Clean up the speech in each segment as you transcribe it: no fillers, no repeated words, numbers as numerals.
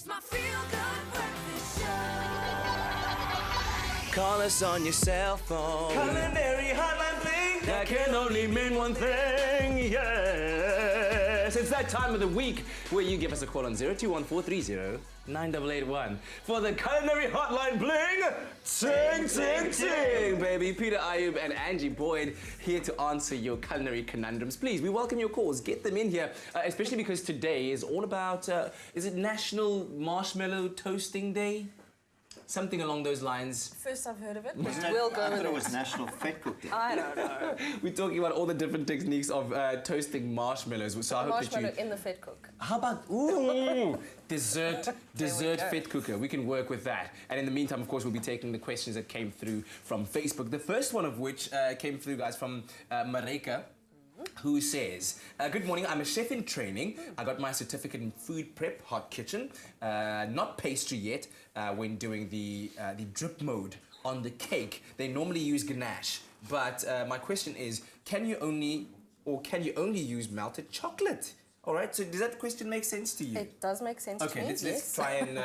It's my feel-good breakfast show. Call us on your cell phone. Culinary Hotline bling. That can only mean one thing, yes. It's that time of the week where you give us a call on 021-430-9881 for the Culinary Hotline bling. Ting, ting, ting, baby. Peter Ayub and Angie Boyd here to answer your culinary conundrums. Please, we welcome your calls. Get them in here, especially because today is all about, is it National Marshmallow Toasting Day? Something along those lines. First I've heard of it. We'll go with it. I thought it was National Fat Cook Day. I don't know. We're talking about all the different techniques of toasting marshmallows. So I hope Marshmallow that you... in the fat cook. How about dessert fat cooker? We can work with that. And in the meantime, of course, we'll be taking the questions that came through from Facebook. The first one of which came through, guys, from Mareka, who says, good morning, I'm a chef in training. I got my certificate in food prep, hot kitchen, not pastry yet. When doing the drip mode on the cake, they normally use ganache. But my question is, can you only use melted chocolate? All right, so does that question make sense to you? It does make sense to me, Okay, let's try and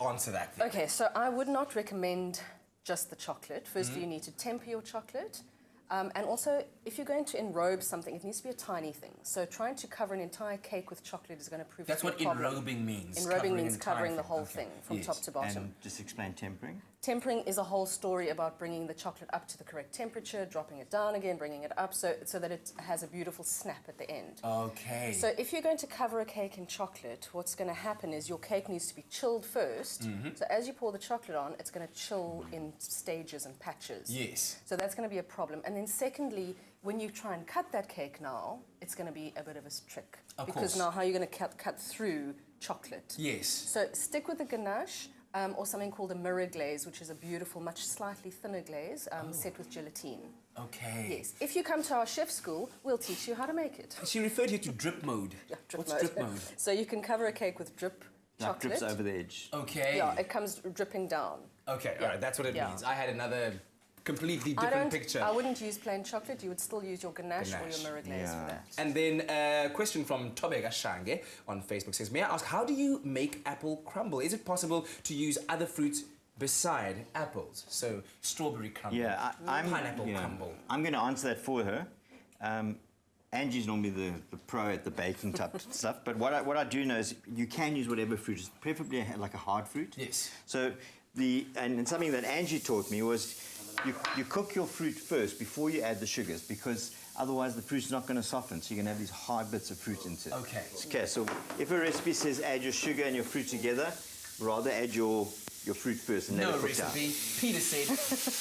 answer that. Then. Okay, so I would not recommend just the chocolate. Firstly, you need to temper your chocolate. And also, if you're going to enrobe something, it needs to be a tiny thing. So trying to cover an entire cake with chocolate is going to prove to be a problem. That's what enrobing means. Enrobing means covering the whole thing from top to bottom. And just explain tempering. Tempering is a whole story about bringing the chocolate up to the correct temperature, dropping it down again, bringing it up so that it has a beautiful snap at the end. Okay. So if you're going to cover a cake in chocolate, what's going to happen is your cake needs to be chilled first. So as you pour the chocolate on, it's going to chill in stages and patches. Yes. So that's going to be a problem. And then secondly, when you try and cut that cake now, it's going to be a bit of a trick. Because now how are you going to cut through chocolate? Yes. So stick with the ganache. Or something called a mirror glaze, which is a beautiful, much slightly thinner glaze set with gelatine. Okay. Yes. If you come to our chef school, we'll teach you how to make it. She referred here to drip mode. Yeah, What's drip mode? So you can cover a cake with drip chocolate. Drips over the edge. Okay. Yeah, it comes dripping down. Okay, all right, that's what it means. I had another completely different picture. I wouldn't use plain chocolate. You would still use your ganache. Or your mirror glaze for that. And then a question from Tobega Shange on Facebook says, may I ask, how do you make apple crumble? Is it possible to use other fruits beside apples? So strawberry crumble, pineapple crumble. I'm going to answer that for her. Angie's normally the pro at the baking type stuff, but what I do know is you can use whatever fruit, preferably like a hard fruit. Yes. So and something that Angie taught me was you cook your fruit first before you add the sugars, because otherwise the fruit's not going to soften, so you're going to have these hard bits of fruit into it. Okay. Okay, so if a recipe says add your sugar and your fruit together, rather add your fruit first and let it cook down. Peter said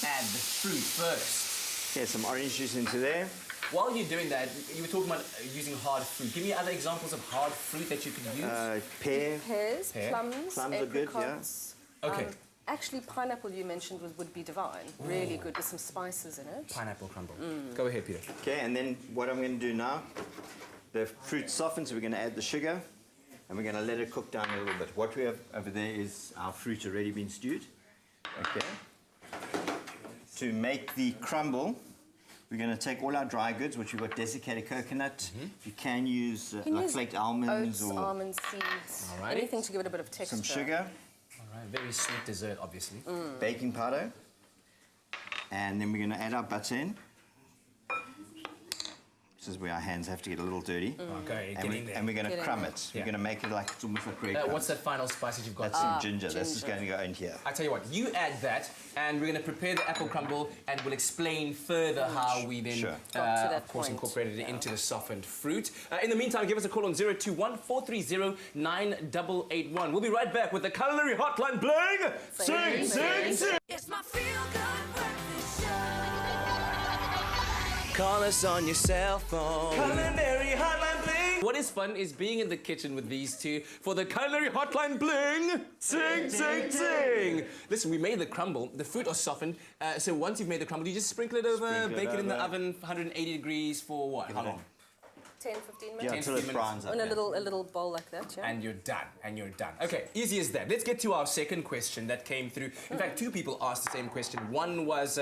add the fruit first. Okay, some orange juice into there. While you're doing that, you were talking about using hard fruit. Give me other examples of hard fruit that you could use. Pears, plums, plums are good, yeah. Okay. Actually, pineapple you mentioned would be divine. Really good with some spices in it. Pineapple crumble. Go ahead, Peter. Okay, and then what I'm going to do now, the fruit softens, so we're going to add the sugar, and we're going to let it cook down a little bit. What we have over there is our fruit already been stewed. Okay. To make the crumble, we're going to take all our dry goods, which we've got desiccated coconut. You can use flaked almonds oats, or almonds, seeds, anything to give it a bit of texture. some sugar. All right, very sweet dessert, obviously. Baking powder, and then we're going to add our butter in. This is where our hands have to get a little dirty. Okay, and we're going to crumb it. We're going to make it like it's almost like bread. What's that final spice that you've got? That's some ginger. This is going to go in here. I tell you what, you add that, and we're going to prepare the apple crumble, and we'll explain further how we then, of course, incorporated it into the softened fruit. In the meantime, give us a call on 021-430-9881. We'll be right back with the Culinary Hotline bling. Sing, sing, sing. It's my feel-good breakfast show. Call us on your cell phone. Culinary Hotline bling. What is fun is being in the kitchen with these two for the Culinary Hotline bling. Sing, sing, sing. Listen, we made the crumble. The fruit are softened. So once you've made the crumble, you just sprinkle it over, bake it in the oven, 180 degrees for what? How long? 10, 15 minutes. Yeah, 10, until it 15 browns up. In yeah. a little bowl like that, yeah. And you're done. And you're done. Okay, easy as that. Let's get to our second question that came through. In fact, two people asked the same question. One was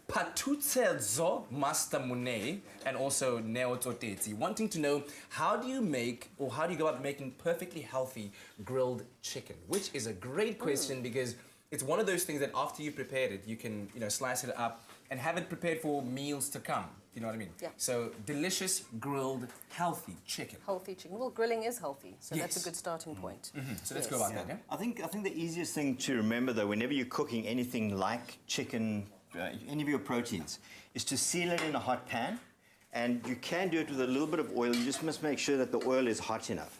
Patutsedzo Master Mune and also Neototeti, wanting to know how do you go about making perfectly healthy grilled chicken? Which is a great question because it's one of those things that after you've prepared it, you can slice it up and have it prepared for meals to come. You know what I mean? Yeah. So delicious, grilled, healthy chicken. Healthy chicken. Well, grilling is healthy, so that's a Yes. good starting point. So let's go about that, yeah? I think the easiest thing to remember though, whenever you're cooking anything like chicken, any of your proteins, is to seal it in a hot pan, and you can do it with a little bit of oil. You just must make sure that the oil is hot enough,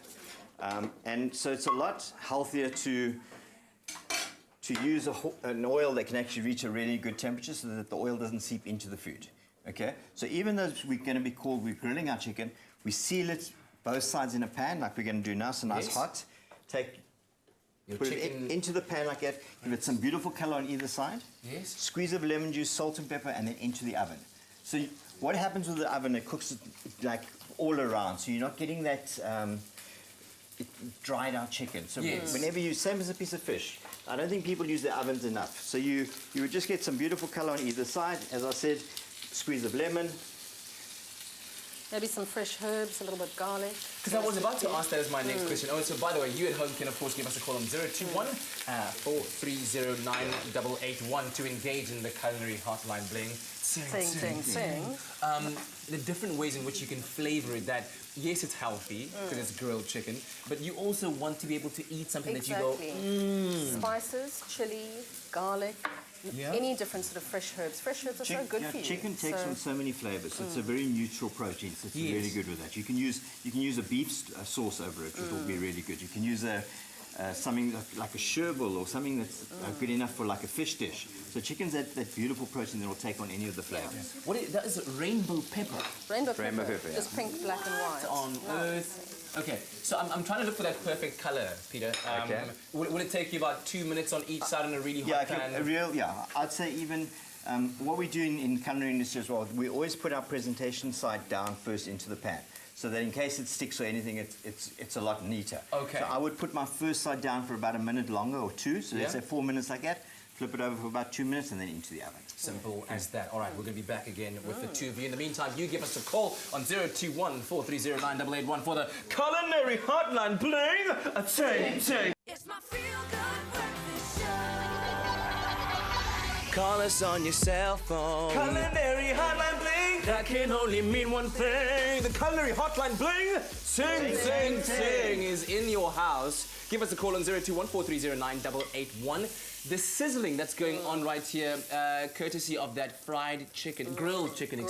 and so it's a lot healthier to use an oil that can actually reach a really good temperature, so that the oil doesn't seep into the food. Okay, so even though we're grilling our chicken, we seal it both sides in a pan like we're going to do now, so nice Yes. hot. Your Put it chicken. into the pan like that, give it some beautiful color on either side. Yes. Squeeze of lemon juice, salt and pepper, and then into the oven. So what happens with the oven, it cooks it like all around, so you're not getting that dried out chicken. So Yes. whenever same as a piece of fish, I don't think people use their ovens enough. So you would just get some beautiful color on either side. As I said, squeeze of lemon. Maybe some fresh herbs, a little bit of garlic. Because I was about to ask that as my next question. Oh, so by the way, you at home can of course give us a call on 021 430 9881 to engage in the culinary hotline bling. Sing. The different ways in which you can flavor it. That yes, it's healthy because it's grilled chicken, but you also want to be able to eat something Exactly. that you go. Spices, chili, garlic, Yeah. any different sort of fresh herbs. Fresh herbs are so good for you. Chicken takes So- on so many flavors. So it's a very neutral protein. So it's Yes. really good with that. You can use a beef sauce over it, which will be really good. You can use something like a sherbel or something that's good enough for like a fish dish. So chicken's that beautiful protein that will take on any of the flavors. That is rainbow pepper Rainbow pepper. Rainbow pepper, yeah. Just pink, black and white. on earth. Okay, so I'm trying to look for that perfect color, Peter. Okay. Will it take you about 2 minutes on each side on a really hot pan? I'd say even what we do in culinary industry as well, we always put our presentation side down first into the pan, so that in case it sticks or anything, it's a lot neater. Okay. So I would put my first side down for about a minute longer or two, so let's Yeah. say 4 minutes like that, flip it over for about 2 minutes and then into the oven. Simple as that. All right, we're going to be back again with the two of you. In the meantime, you give us a call on 021 430 9881 for the Culinary Hotline, bling! Ting. It's my feel good breakfast show. Call us on your cell phone. Culinary Hotline Bling. That can only mean one thing. The Culinary Hotline, bling! Sing is in your house. Give us a call on 021 430 9881. The sizzling that's going on right here, courtesy of that fried chicken, grilled chicken,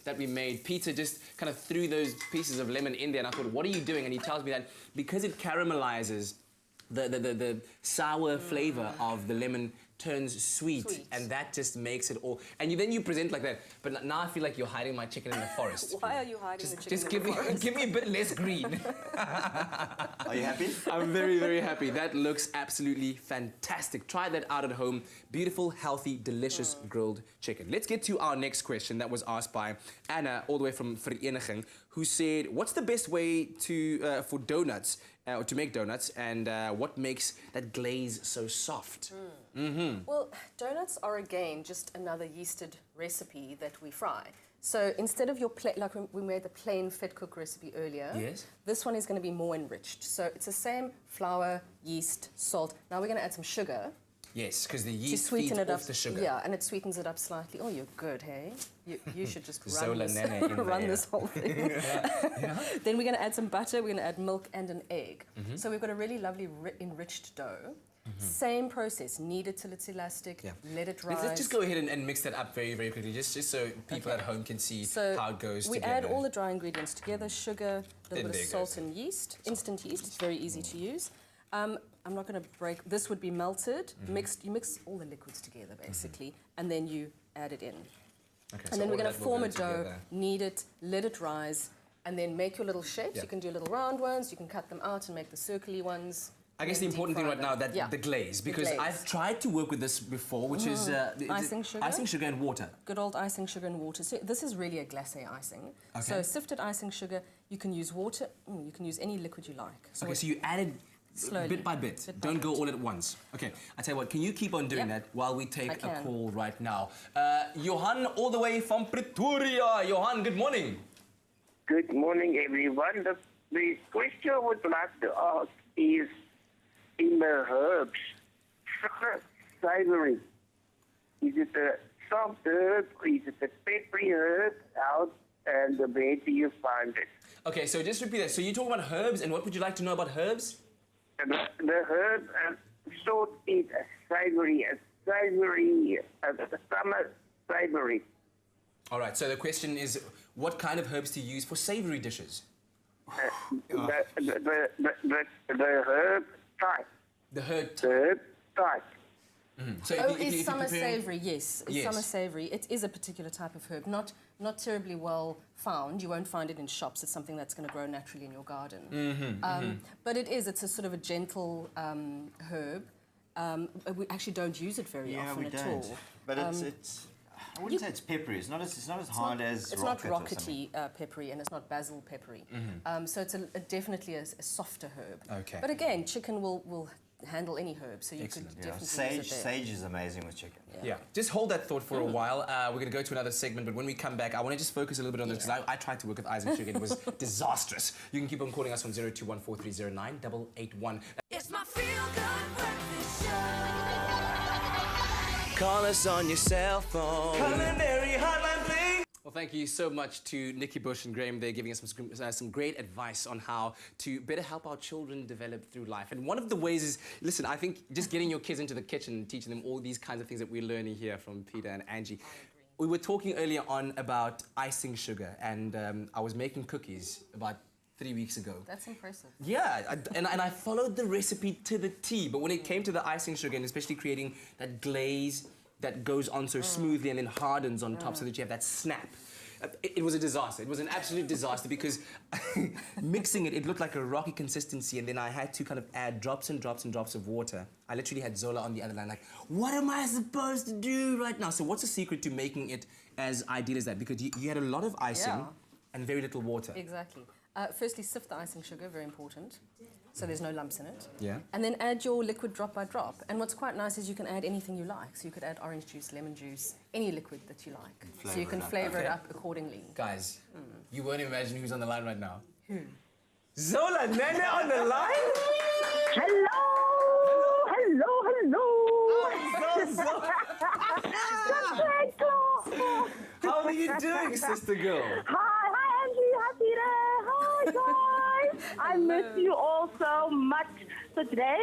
that we made. Peter just kind of threw those pieces of lemon in there, and I thought, what are you doing? And he tells me that because it caramelizes, the sour flavor of the lemon turns sweet, and that just makes it all. And then you present like that. But now I feel like you're hiding my chicken in the forest. Why are you hiding the chicken Just in give the me forest? give me a bit less green. Are you happy? I'm very, very happy. That looks absolutely fantastic. Try that out at home. Beautiful, healthy, delicious grilled chicken. Let's get to our next question that was asked by Anna, all the way from Vereniging, who said, what's the best way to for donuts, or to make donuts, and what makes that glaze so soft? Well, donuts are again just another yeasted recipe that we fry. So instead of your like we made the plain fed cook recipe earlier, Yes. this one is going to be more enriched. So it's the same flour, yeast, salt. Now we're going to add some sugar Yes, because the to yeast sweeten feeds it off up. the sugar. Yeah, and it sweetens it up slightly. Oh, you're good, hey? You should just run, Zola this, Nene in run there. this whole thing. Then we're going to add some butter. We're going to add milk and an egg. Mm-hmm. So we've got a really lovely enriched dough. Same process. Knead it till it's elastic. Yeah. Let it rise. Let's just go ahead and mix that up very, very quickly, just so people at home can see So how it goes we together. add all the dry ingredients together: sugar, a Then little bit there of it salt goes. and yeast, instant yeast. It's very easy to use. I'm not going to break. This would be melted, mixed. You mix all the liquids together basically, and then you add it in. Okay, so And then all we're going that to will form go a dough, together. knead it, let it rise, and then make your little shapes. Yeah. You can do little round ones. You can cut them out and make the circly ones. I guess the then important thing deep right fry now them. that the glaze, because glaze. I've tried to work with this before, which is Icing sugar? icing sugar and water. Good old icing sugar and water. So this is really a glacé icing. Okay. So sifted icing sugar, you can use water, you can use any liquid you like. So Okay, so you added Slowly. bit by bit. Bit by Don't go bit. all at once. Okay, I tell you what, can you keep on doing Yep. that while we take I a can. call right now? Johan, all the way from Pretoria. Johan, good morning. Good morning, everyone. The question I would like to ask is, in the herbs, savory, is it a soft herb or is it a peppery herb? How and where do you find it? Okay, so just repeat that. So you talk about herbs, and what would you like to know about herbs? The herb sort is a savory, a summer savory. All right, so the question is, what kind of herbs to use for savory dishes? The herb type. The herb. The herb type. So Oh, if is you're summer preparing- savoury? Yes, it's Yes. summer savoury. It is a particular type of herb, not terribly well found. You won't find it in shops. It's something that's going to grow naturally in your garden. But it's a sort of a gentle herb. We actually don't use it very Yeah, often we at don't. all. But it's I wouldn't say it's peppery. It's not as hard as It's rocket not or something. rockety peppery, and it's not basil peppery. So it's definitely a softer herb. Okay. But again, chicken will handle any herb, so you Excellent. could Yeah, definitely use it there. sage is amazing with chicken. Yeah, just hold that thought for a while. We're going to go to another segment, but when we come back, I want to just focus a little bit on this because I tried to work with icing sugar. It was disastrous. You can keep on calling us on 0214309881. It's my feel good breakfast show. Call us on your cell phone. Culinary Hotline, bling. Well, thank you so much to Nikki Bush and Graham. They're giving us some great advice on how to better help our children develop through life. And one of the ways is, listen, I think just getting your kids into the kitchen and teaching them all these kinds of things that we're learning here from Peter and Angie. We were talking earlier on about icing sugar, and I was making cookies about 3 weeks ago. That's impressive. Yeah, and I followed the recipe to the T, but when it came to the icing sugar and especially creating that glaze that goes on so smoothly and then hardens on top so that you have that snap, it was a disaster. It was an absolute disaster because mixing it looked like a rocky consistency, and then I had to kind of add drops and drops and drops of water. I literally had Zola on the other line like, what am I supposed to do right now? So what's the secret to making it as ideal as that? Because you had a lot of icing Yeah. and very little water. Exactly. Firstly, sift the icing sugar, very important, so there's no lumps in it. Yeah. And then add your liquid drop by drop. And what's quite nice is you can add anything you like. So you could add orange juice, lemon juice, any liquid that you like. So you can flavour it up accordingly. Guys, you won't imagine who's on the line right now. Who? Zola Nene on the line? Hello! How are you doing, sister girl? Hi, Angie. Hi, Peter. Hi, guys. I miss you all so much. So today,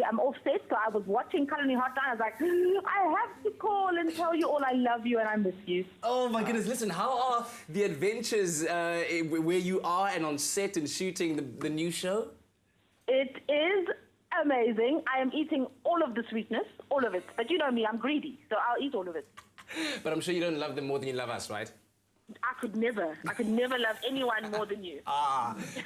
I'm off set, so I was watching Culinary Hotline. I was like, I have to call and tell you all I love you and I miss you. Oh my goodness, listen, how are the adventures where you are and on set and shooting the new show? It is amazing. I am eating all of the sweetness, all of it. But you know me, I'm greedy, so I'll eat all of it. But I'm sure you don't love them more than you love us, right? I could never love anyone more than you.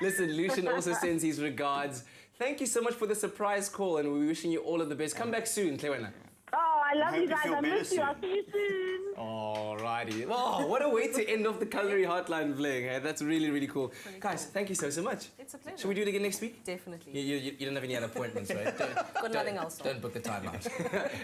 Listen, Lucian also sends his regards. Thank you so much for the surprise call, and we're wishing you all of the best. Come back soon, Clewena. Oh, I love Hope you you guys. feel I better miss you. I'll soon. see you soon. Alrighty. Oh, what a way to end off the Culinary Hotline bling. Hey, that's really, really cool. Guys, thank you so much. It's a pleasure. Should we do it again next week? Definitely. You don't have any other appointments, right? Got nothing else on. Don't book the time out.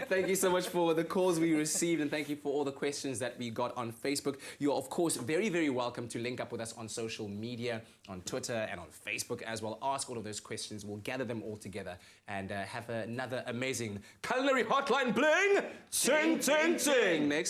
Thank you so much for the calls we received, and thank you for all the questions that we got on Facebook. You're, of course, very, very welcome to link up with us on social media, on Twitter and on Facebook as well. Ask all of those questions. We'll gather them all together and have another amazing Culinary Hotline bling. Ting, ting, ting. Next.